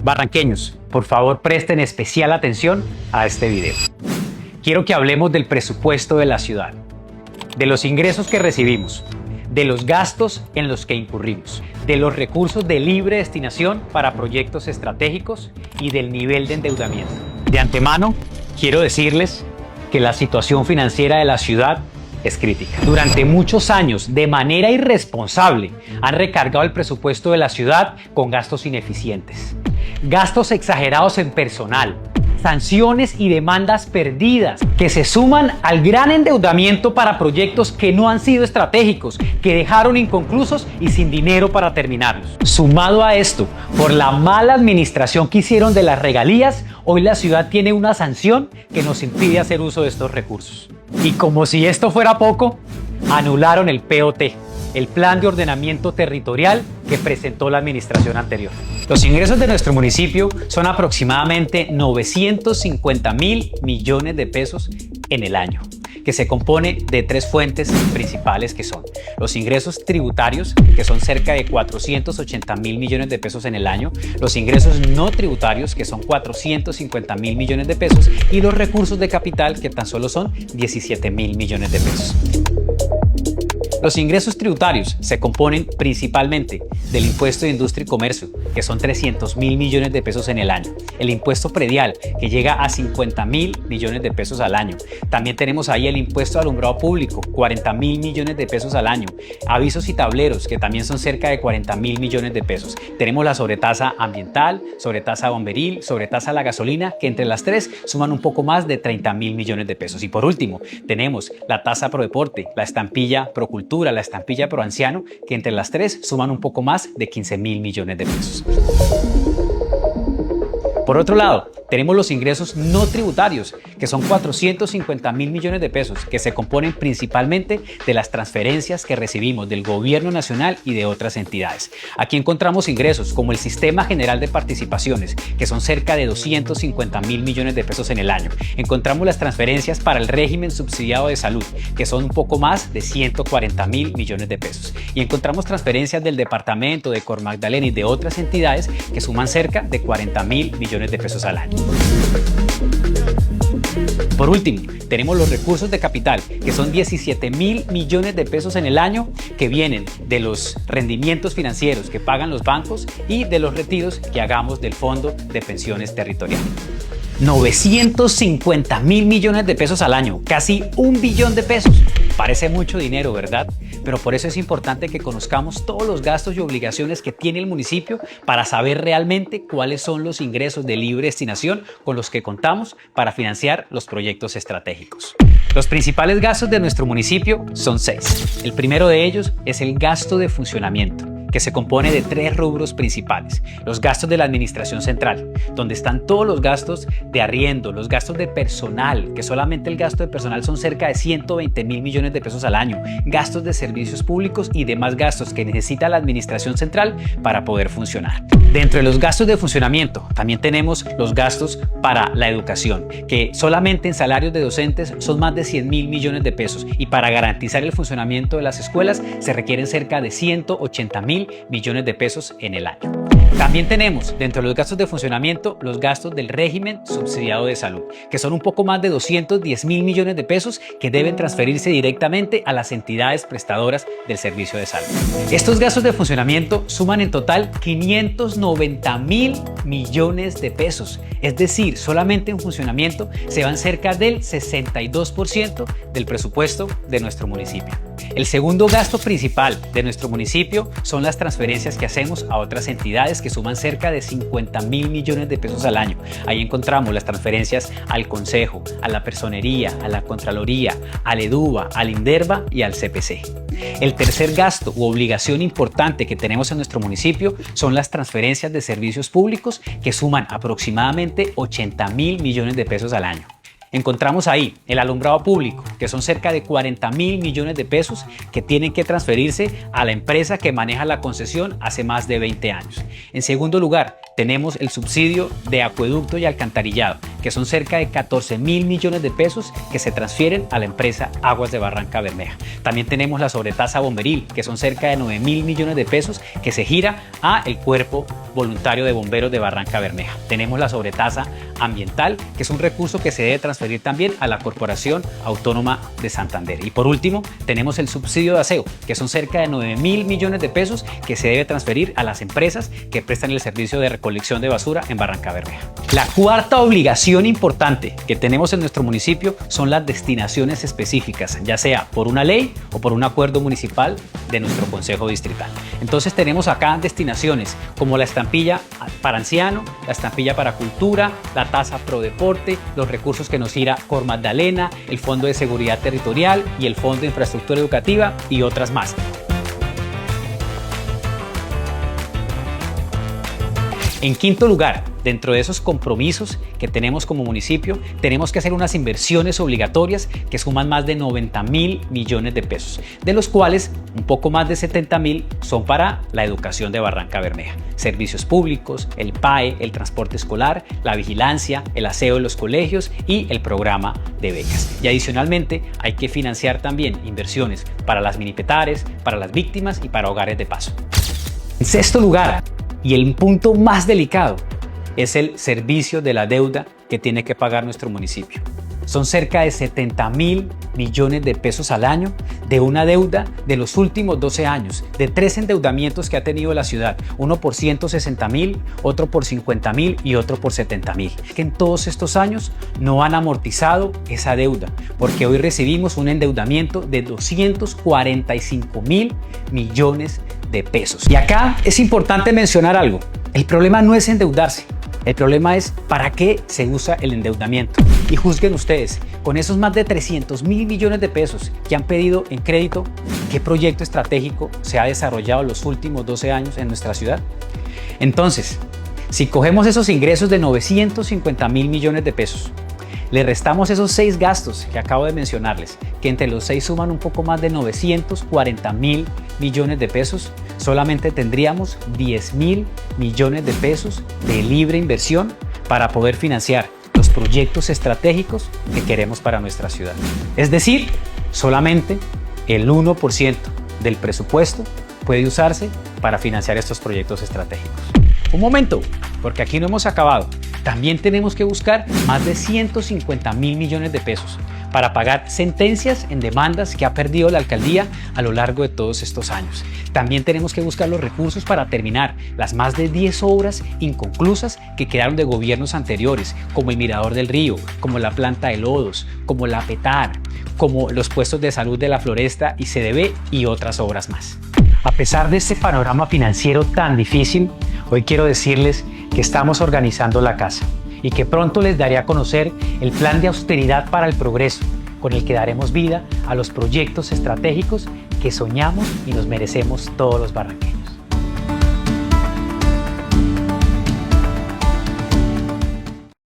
Barranqueños, por favor presten especial atención a este video. Quiero que hablemos del presupuesto de la ciudad, de los ingresos que recibimos, de los gastos en los que incurrimos, de los recursos de libre destinación para proyectos estratégicos y del nivel de endeudamiento. De antemano, quiero decirles que la situación financiera de la ciudad es crítica. Durante muchos años, de manera irresponsable, han recargado el presupuesto de la ciudad con gastos ineficientes, gastos exagerados en personal, sanciones y demandas perdidas que se suman al gran endeudamiento para proyectos que no han sido estratégicos, que dejaron inconclusos y sin dinero para terminarlos. Sumado a esto, por la mala administración que hicieron de las regalías, hoy la ciudad tiene una sanción que nos impide hacer uso de estos recursos. Y como si esto fuera poco, anularon el POT, el Plan de Ordenamiento Territorial que presentó la administración anterior. Los ingresos de nuestro municipio son aproximadamente 950.000 millones de pesos en el año, que se compone de tres fuentes principales que son los ingresos tributarios, que son cerca de 480.000 millones de pesos en el año, los ingresos no tributarios, que son 450.000 millones de pesos, y los recursos de capital, que tan solo son 17.000 millones de pesos. Los ingresos tributarios se componen principalmente del impuesto de industria y comercio, que son 300.000 millones de pesos en el año, el impuesto predial, que llega a 50.000 millones de pesos al año. También tenemos ahí el impuesto de alumbrado público, 40.000 millones de pesos al año, avisos y tableros, que también son cerca de 40.000 millones de pesos. Tenemos la sobretasa ambiental, sobretasa bomberil, sobretasa a la gasolina, que entre las tres suman un poco más de 30.000 millones de pesos. Y por último, tenemos la tasa pro deporte, la estampilla pro cultura, la estampilla pro anciano, que entre las tres suman un poco más de 15.000 millones de pesos. Por otro lado, tenemos los ingresos no tributarios, que son 450.000 millones de pesos, que se componen principalmente de las transferencias que recibimos del gobierno nacional y de otras entidades. Aquí encontramos ingresos como el Sistema General de Participaciones, que son cerca de 250.000 millones de pesos en el año. Encontramos las transferencias para el régimen subsidiado de salud, que son un poco más de 140.000 millones de pesos. Y encontramos transferencias del departamento, de Cor Magdalena y de otras entidades que suman cerca de 40.000 millones de pesos al año. Por último, tenemos los recursos de capital, que son 17.000 millones de pesos en el año, que vienen de los rendimientos financieros que pagan los bancos y de los retiros que hagamos del Fondo de Pensiones Territorial. 950.000 millones de pesos al año, casi 1 billón de pesos. Parece mucho dinero, ¿verdad? Pero por eso es importante que conozcamos todos los gastos y obligaciones que tiene el municipio para saber realmente cuáles son los ingresos de libre destinación con los que contamos para financiar los proyectos estratégicos. Los principales gastos de nuestro municipio son 6. El primero de ellos es el gasto de funcionamiento, que se compone de 3 rubros principales. Los gastos de la administración central, donde están todos los gastos de arriendo, los gastos de personal, que solamente el gasto de personal son cerca de 120.000 millones de pesos al año, gastos de servicios públicos y demás gastos que necesita la administración central para poder funcionar. Dentro de los gastos de funcionamiento, también tenemos los gastos para la educación, que solamente en salarios de docentes son más de 100.000 millones de pesos, y para garantizar el funcionamiento de las escuelas se requieren cerca de 180.000 millones de pesos en el año. También tenemos dentro de los gastos de funcionamiento los gastos del régimen subsidiado de salud, que son un poco más de 210.000 millones de pesos que deben transferirse directamente a las entidades prestadoras del servicio de salud. Estos gastos de funcionamiento suman en total 590.000 millones de pesos, es decir, solamente en funcionamiento se van cerca del 62% del presupuesto de nuestro municipio. El segundo gasto principal de nuestro municipio son las transferencias que hacemos a otras entidades, que suman cerca de 50.000 millones de pesos al año. Ahí encontramos las transferencias al Consejo, a la Personería, a la Contraloría, al EDUBA, al INDERVA y al CPC. El tercer gasto u obligación importante que tenemos en nuestro municipio son las transferencias de servicios públicos, que suman aproximadamente 80.000 millones de pesos al año. Encontramos ahí el alumbrado público, que son cerca de 40.000 millones de pesos que tienen que transferirse a la empresa que maneja la concesión hace más de 20 años. En segundo lugar, tenemos el subsidio de acueducto y alcantarillado, que son cerca de 14.000 millones de pesos que se transfieren a la empresa Aguas de Barranca Bermeja. También tenemos la sobretasa bomberil, que son cerca de 9.000 millones de pesos que se gira a el Cuerpo Voluntario de Bomberos de Barranca Bermeja. Tenemos la sobretasa ambiental, que es un recurso que se debe transferir también a la Corporación Autónoma de Santander. Y por último, tenemos el subsidio de aseo, que son cerca de 9.000 millones de pesos que se debe transferir a las empresas que prestan el servicio de recolección de basura en Barranca Bermeja. La cuarta obligación importante que tenemos en nuestro municipio son las destinaciones específicas, ya sea por una ley o por un acuerdo municipal de nuestro Consejo Distrital. Entonces tenemos acá destinaciones como la estampilla para anciano, la estampilla para cultura, la tasa pro deporte, los recursos que nos gira Cor Magdalena, el Fondo de Seguridad Territorial y el Fondo de Infraestructura Educativa y otras más. En quinto lugar, dentro de esos compromisos que tenemos como municipio, tenemos que hacer unas inversiones obligatorias que suman más de 90.000 millones de pesos, de los cuales un poco más de 70.000 son para la educación de Barranca Bermeja, servicios públicos, el PAE, el transporte escolar, la vigilancia, el aseo de los colegios y el programa de becas. Y adicionalmente hay que financiar también inversiones para las minipetares, para las víctimas y para hogares de paso. En sexto lugar, y el punto más delicado, es el servicio de la deuda que tiene que pagar nuestro municipio. Son cerca de 70.000 millones de pesos al año de una deuda de los últimos 12 años, de 3 endeudamientos que ha tenido la ciudad, uno por 160.000, otro por 50.000 y otro por 70.000. Que en todos estos años no han amortizado esa deuda, porque hoy recibimos un endeudamiento de 245.000 millones de pesos. Y acá es importante mencionar algo. El problema no es endeudarse. El problema es para qué se usa el endeudamiento. Y juzguen ustedes, con esos más de 300.000 millones de pesos que han pedido en crédito, ¿qué proyecto estratégico se ha desarrollado en los últimos 12 años en nuestra ciudad? Entonces, si cogemos esos ingresos de 950.000 millones de pesos, le restamos esos 6 gastos que acabo de mencionarles, que entre los 6 suman un poco más de 940.000 millones de pesos, solamente tendríamos 10.000 millones de pesos de libre inversión para poder financiar los proyectos estratégicos que queremos para nuestra ciudad. Es decir, solamente el 1% del presupuesto puede usarse para financiar estos proyectos estratégicos. Un momento, porque aquí no hemos acabado. También tenemos que buscar más de 150.000 millones de pesos para pagar sentencias en demandas que ha perdido la alcaldía a lo largo de todos estos años. También tenemos que buscar los recursos para terminar las más de 10 obras inconclusas que quedaron de gobiernos anteriores, como el Mirador del Río, como la planta de lodos, como la PETAR, como los puestos de salud de la Floresta y CDB y otras obras más. A pesar de este panorama financiero tan difícil, hoy quiero decirles que estamos organizando la casa y que pronto les daré a conocer el plan de austeridad para el progreso, con el que daremos vida a los proyectos estratégicos que soñamos y nos merecemos todos los barranqueños.